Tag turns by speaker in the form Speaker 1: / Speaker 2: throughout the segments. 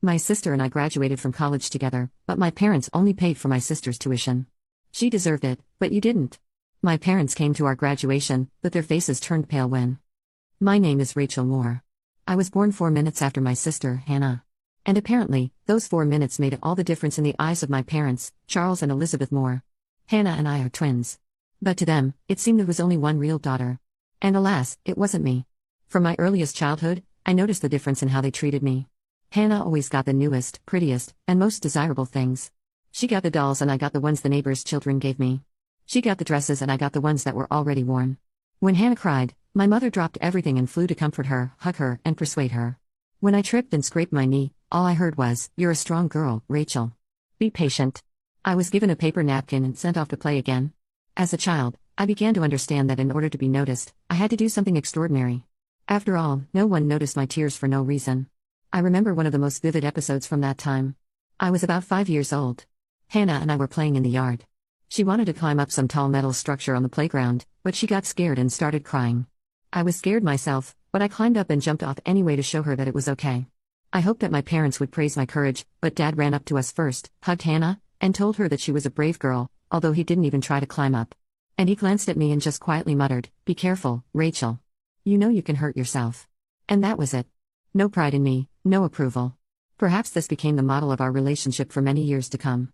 Speaker 1: My sister and I graduated from college together, but my parents only paid for my sister's tuition. She deserved it, but you didn't. My parents came to our graduation, but their faces turned pale when. My name is Rachel Moore. I was born 4 minutes after my sister, Hannah. And apparently, those 4 minutes made all the difference in the eyes of my parents, Charles and Elizabeth Moore. Hannah and I are twins. But to them, it seemed there was only one real daughter. And alas, it wasn't me. From my earliest childhood, I noticed the difference in how they treated me. Hannah always got the newest, prettiest, and most desirable things. She got the dolls and I got the ones the neighbors' children gave me. She got the dresses and I got the ones that were already worn. When Hannah cried, my mother dropped everything and flew to comfort her, hug her, and persuade her. When I tripped and scraped my knee, all I heard was, "You're a strong girl, Rachel. Be patient." I was given a paper napkin and sent off to play again. As a child, I began to understand that in order to be noticed, I had to do something extraordinary. After all, no one noticed my tears for no reason. I remember one of the most vivid episodes from that time. I was about 5 years old. Hannah and I were playing in the yard. She wanted to climb up some tall metal structure on the playground, but she got scared and started crying. I was scared myself, but I climbed up and jumped off anyway to show her that it was okay. I hoped that my parents would praise my courage, but Dad ran up to us first, hugged Hannah, and told her that she was a brave girl, although he didn't even try to climb up. And he glanced at me and just quietly muttered, "Be careful, Rachel. You know you can hurt yourself." And that was it. No pride in me, no approval. Perhaps this became the model of our relationship for many years to come.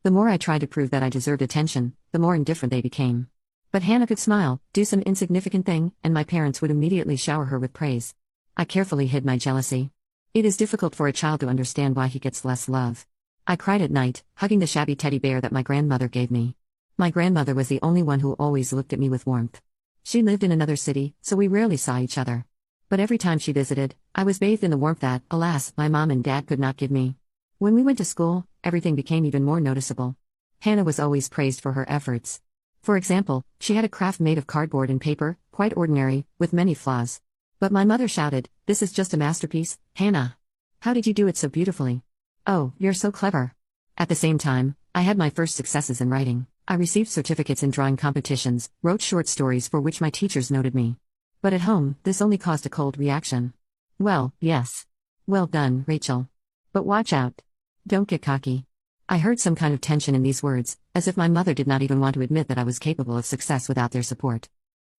Speaker 1: The more I tried to prove that I deserved attention, the more indifferent they became. But Hannah could smile, do some insignificant thing, and my parents would immediately shower her with praise. I carefully hid my jealousy. It is difficult for a child to understand why he gets less love. I cried at night, hugging the shabby teddy bear that my grandmother gave me. My grandmother was the only one who always looked at me with warmth. She lived in another city, so we rarely saw each other. But every time she visited, I was bathed in the warmth that, alas, my mom and dad could not give me. When we went to school, everything became even more noticeable. Hannah was always praised for her efforts. For example, she had a craft made of cardboard and paper, quite ordinary, with many flaws. But my mother shouted, "This is just a masterpiece, Hannah. How did you do it so beautifully? Oh, you're so clever." At the same time, I had my first successes in writing. I received certificates in drawing competitions, wrote short stories for which my teachers noted me. But at home, this only caused a cold reaction. "Well, yes. Well done, Rachel. But watch out. Don't get cocky." I heard some kind of tension in these words, as if my mother did not even want to admit that I was capable of success without their support.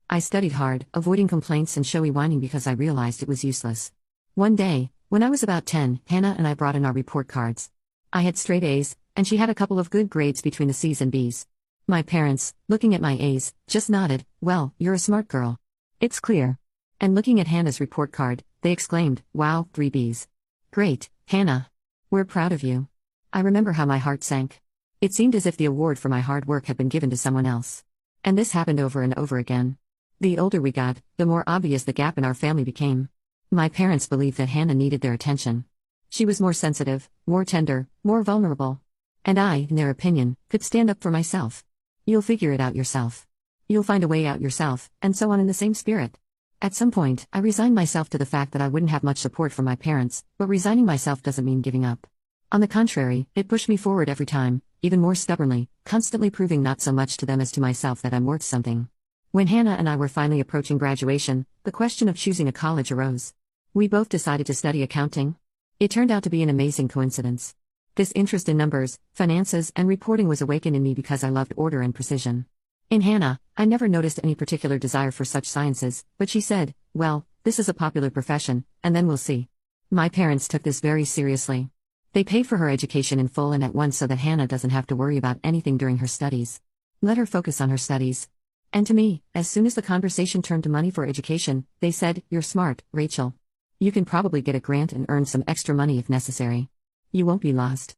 Speaker 1: I studied hard, avoiding complaints and showy whining because I realized it was useless. One day, when I was about 10, Hannah and I brought in our report cards. I had straight A's, and she had a couple of good grades between the C's and B's. My parents, looking at my A's, just nodded, "Well, you're a smart girl. It's clear." And looking at Hannah's report card, they exclaimed, "Wow, 3 B's. Great, Hannah. We're proud of you." I remember how my heart sank. It seemed as if the award for my hard work had been given to someone else. And this happened over and over again. The older we got, the more obvious the gap in our family became. My parents believed that Hannah needed their attention. She was more sensitive, more tender, more vulnerable. And I, in their opinion, could stand up for myself. "You'll figure it out yourself. You'll find a way out yourself," and so on in the same spirit. At some point, I resigned myself to the fact that I wouldn't have much support from my parents, but resigning myself doesn't mean giving up. On the contrary, it pushed me forward every time, even more stubbornly, constantly proving not so much to them as to myself that I'm worth something. When Hannah and I were finally approaching graduation, the question of choosing a college arose. We both decided to study accounting. It turned out to be an amazing coincidence. This interest in numbers, finances, and reporting was awakened in me because I loved order and precision. In Hannah, I never noticed any particular desire for such sciences, but she said, "Well, this is a popular profession, and then we'll see." My parents took this very seriously. They paid for her education in full and at once so that Hannah doesn't have to worry about anything during her studies. Let her focus on her studies. And to me, as soon as the conversation turned to money for education, they said, "You're smart, Rachel. You can probably get a grant and earn some extra money if necessary. You won't be lost."